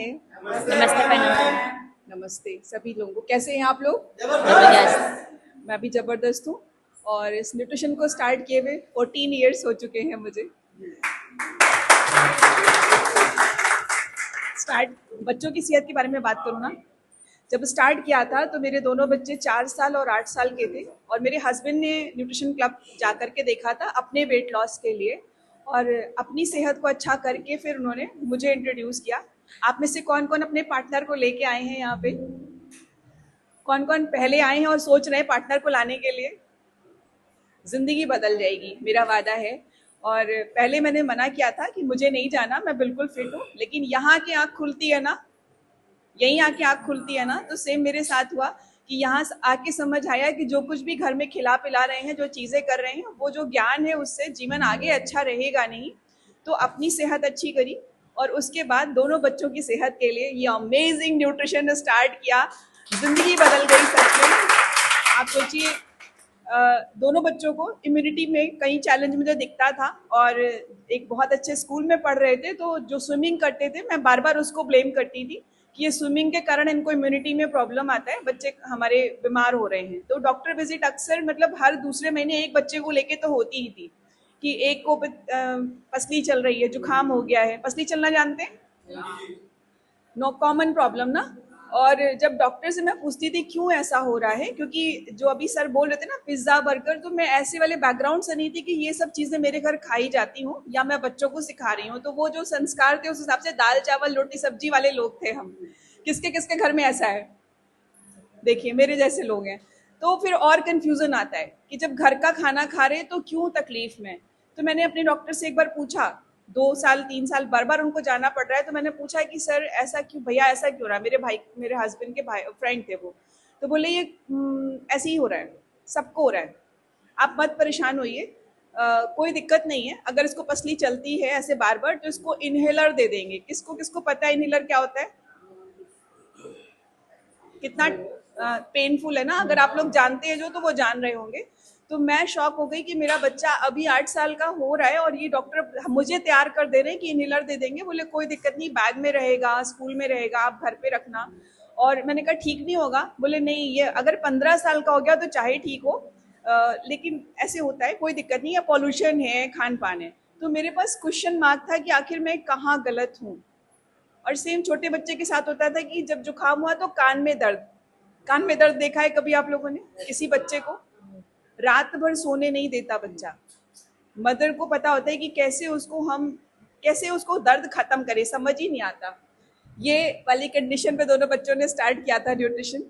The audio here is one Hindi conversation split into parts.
है। नमस्ते मैम। नमस्ते सभी लोगों को। कैसे हैं आप लोग? जबरदस्त। मैं भी ज़बरदस्त हूँ। और इस न्यूट्रिशन को स्टार्ट किए हुए 14 ईयर्स हो चुके हैं मुझे। स्टार्ट बच्चों की सेहत के बारे में बात करूँ ना, जब स्टार्ट किया था तो मेरे दोनों बच्चे 4 साल और 8 साल के थे, और मेरे हस्बैंड ने न्यूट्रिशन क्लब जा कर के देखा था अपने वेट लॉस के लिए, और अपनी सेहत को अच्छा करके फिर उन्होंने मुझे इंट्रोड्यूस किया। आप में से कौन कौन अपने पार्टनर को लेके आए हैं यहाँ पे? कौन कौन पहले आए हैं और सोच रहे हैं पार्टनर को लाने के लिए? जिंदगी बदल जाएगी, मेरा वादा है। और पहले मैंने मना किया था कि मुझे नहीं जाना, मैं बिल्कुल फिट हूँ, लेकिन यहाँ की आँख खुलती है ना, यहीं आके आँख खुलती है ना, तो सेम मेरे साथ हुआ कि यहाँ आके समझ आया कि जो कुछ भी घर में खिला पिला रहे हैं, जो चीज़ें कर रहे हैं, वो जो ज्ञान है उससे जीवन आगे अच्छा रहेगा नहीं। तो अपनी सेहत अच्छी करी, और उसके बाद दोनों बच्चों की सेहत के लिए ये अमेजिंग न्यूट्रिशन स्टार्ट किया। जिंदगी बदल गई सच में। आप सोचिए, दोनों बच्चों को इम्यूनिटी में कई चैलेंज मुझे दिखता था, और एक बहुत अच्छे स्कूल में पढ़ रहे थे, तो जो स्विमिंग करते थे मैं बार बार उसको ब्लेम करती थी कि ये स्विमिंग के कारण इनको इम्यूनिटी में प्रॉब्लम आता है, बच्चे हमारे बीमार हो रहे हैं। तो डॉक्टर विजिट अक्सर मतलब हर दूसरे महीने एक बच्चे को लेके तो होती ही थी कि एक को पसली चल रही है, जुकाम हो गया है। पसली चलना जानते हैं? नो कॉमन प्रॉब्लम ना। और जब डॉक्टर से मैं पूछती थी क्यों ऐसा हो रहा है, क्योंकि जो अभी सर बोल रहे थे ना पिज्ज़ा बर्गर, तो मैं ऐसे वाले बैकग्राउंड से नहीं थी कि ये सब चीज़ें मेरे घर खाई जाती हूँ या मैं बच्चों को सिखा रही हूँ। तो वो जो संस्कार थे उस हिसाब से दाल चावल रोटी सब्जी वाले लोग थे हम। किसके किसके घर में ऐसा है? देखिए मेरे जैसे लोग हैं। तो फिर और कन्फ्यूज़न आता है कि जब घर का खाना खा रहे तो क्यों तकलीफ में। तो मैंने अपने डॉक्टर से एक बार पूछा, 2 साल 3 साल बार बार उनको जाना पड़ रहा है, तो मैंने पूछा कि सर ऐसा क्यों, भैया ऐसा क्यों रहा है? मेरे भाई, मेरे हस्बैंड के भाई फ्रेंड थे वो। तो बोले ये ऐसे ही हो रहा है, सबको हो रहा है, आप मत परेशान होइए, कोई दिक्कत नहीं है। अगर इसको पसली चलती है ऐसे बार बार तो इसको इनहेलर दे देंगे। किसको किसको पता है इनहेलर क्या होता है? कितना पेनफुल है ना। अगर आप लोग जानते हैं जो, तो वो जान रहे होंगे। तो मैं शॉक हो गई कि मेरा बच्चा अभी 8 साल का हो रहा है और ये डॉक्टर मुझे तैयार कर दे रहे हैं कि इनहेलर दे देंगे। बोले कोई दिक्कत नहीं, बैग में रहेगा, स्कूल में रहेगा, आप घर पे रखना। और मैंने कहा ठीक नहीं होगा। बोले नहीं, ये अगर 15 साल का हो गया तो चाहे ठीक हो, लेकिन ऐसे होता है, कोई दिक्कत नहीं है, पॉल्यूशन है, खान पान है। तो मेरे पास क्वेश्चन मार्क था कि आखिर मैं कहाँ गलत हूँ। और सेम छोटे बच्चे के साथ होता था कि जब जुकाम हुआ तो कान में दर्द। कान में दर्द देखा है कभी आप लोगों ने किसी बच्चे को? रात भर सोने नहीं देता बच्चा। मदर को पता होता है कि कैसे उसको दर्द खत्म करे, समझ ही नहीं आता। ये वाली कंडीशन पे दोनों बच्चों ने स्टार्ट किया था न्यूट्रिशन।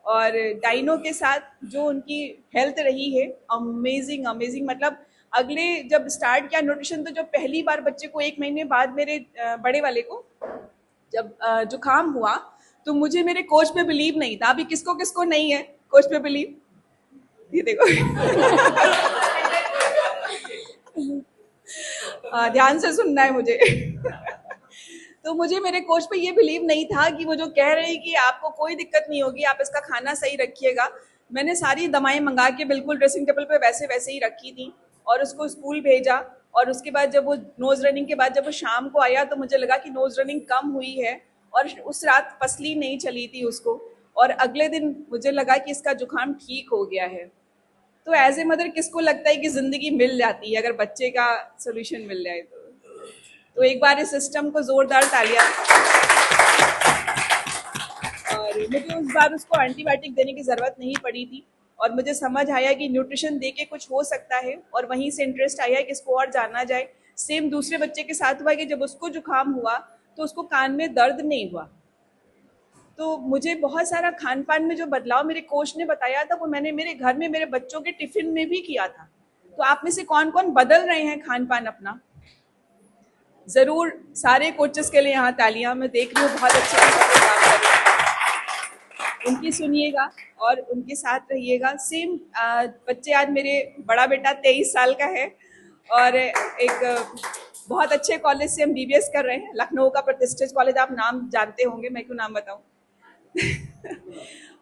और डाइनो के साथ जो उनकी हेल्थ रही है, अमेजिंग अमेजिंग। मतलब अगले जब स्टार्ट किया न्यूट्रिशन, तो जब पहली बार बच्चे को 1 महीने बाद, मेरे बड़े वाले को जब जुकाम हुआ, तो मुझे मेरे कोच पे बिलीव नहीं था। अभी किसको किसको नहीं है कोच पे बिलीव? ये देखो। ध्यान से सुनना है मुझे। तो मुझे मेरे कोच पे ये बिलीव नहीं था कि वो जो कह रहे हैं कि आपको कोई दिक्कत नहीं होगी, आप इसका खाना सही रखिएगा। मैंने सारी दवाएं मंगा के बिल्कुल ड्रेसिंग टेबल पे वैसे वैसे ही रखी थी, और उसको स्कूल भेजा। और उसके बाद जब वो नोज रनिंग के बाद जब वो शाम को आया, तो मुझे लगा कि नोज रनिंग कम हुई है, और उस रात पसली नहीं चली थी उसको। और अगले दिन मुझे लगा कि इसका जुकाम ठीक हो गया है। तो एज ए मदर किसको लगता है कि जिंदगी मिल जाती है अगर बच्चे का सोल्यूशन मिल जाए तो एक बार इस सिस्टम को जोरदार तालियां। और मुझे उस बार उसको एंटीबायोटिक देने की ज़रूरत नहीं पड़ी थी, और मुझे समझ आया कि न्यूट्रिशन दे के कुछ हो सकता है, और वहीं से इंटरेस्ट आया कि इसको और जाना जाए। सेम दूसरे बच्चे के साथ हुआ कि जब उसको जुकाम हुआ तो उसको कान में दर्द नहीं हुआ। तो मुझे बहुत सारा खान पान में जो बदलाव मेरे कोच ने बताया था, वो मैंने मेरे घर में मेरे बच्चों के टिफिन में भी किया था। तो आप में से कौन कौन बदल रहे हैं खान पान अपना? जरूर सारे कोचेस के लिए यहाँ तालियां। मैं देख रही हूँ बहुत अच्छे काम कर रहे हैं, उनकी सुनिएगा और उनके साथ रहिएगा। सेम बच्चे, आज मेरे बड़ा बेटा 23 साल का है, और एक बहुत अच्छे कॉलेज से MBBS कर रहे हैं, लखनऊ का प्रतिष्ठित कॉलेज। आप नाम जानते होंगे, मैं क्यों नाम बताऊं।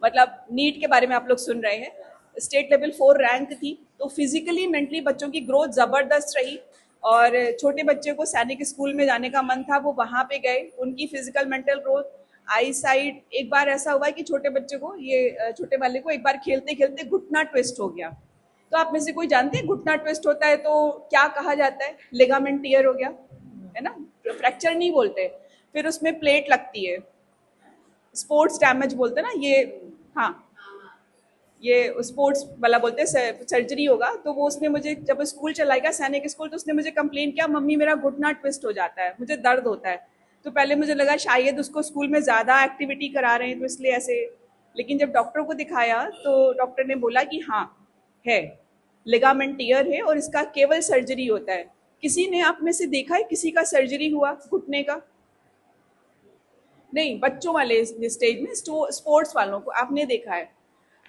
मतलब नीट के बारे में आप लोग सुन रहे हैं। स्टेट लेवल 4 रैंक थी। तो फिजिकली मेंटली बच्चों की ग्रोथ जबरदस्त रही, और छोटे बच्चे को सैनिक स्कूल में जाने का मन था, वो वहाँ पे गए। उनकी फिजिकल मेंटल ग्रोथ, आई साइट, एक बार ऐसा हुआ कि छोटे बच्चे को, ये छोटे वाले को एक बार खेलते खेलते घुटना ट्विस्ट हो गया। तो आप में से कोई जानते हैं घुटना ट्विस्ट होता है तो क्या कहा जाता है? लिगामेंट टियर हो गया, है ना, फ्रैक्चर नहीं बोलते। फिर उसमें प्लेट लगती है, स्पोर्ट्स डैमेज बोलते हैं ना ये, हाँ ये स्पोर्ट्स वाला बोलते हैं, सर्जरी होगा। तो वो उसने मुझे, जब स्कूल चलाएगा सैनिक स्कूल, तो उसने मुझे कंप्लेन किया, मम्मी मेरा घुटना ट्विस्ट हो जाता है, मुझे दर्द होता है। तो पहले मुझे लगा शायद उसको स्कूल में ज़्यादा एक्टिविटी करा रहे हैं तो इसलिए ऐसे, लेकिन जब डॉक्टर को दिखाया तो डॉक्टर ने बोला कि हाँ है, लिगामेंट टियर है और इसका केवल सर्जरी होता है। किसी ने आप में से देखा है किसी का सर्जरी हुआ घुटने का? नहीं, बच्चों वाले स्टेज में, स्पोर्ट्स वालों को आपने देखा है।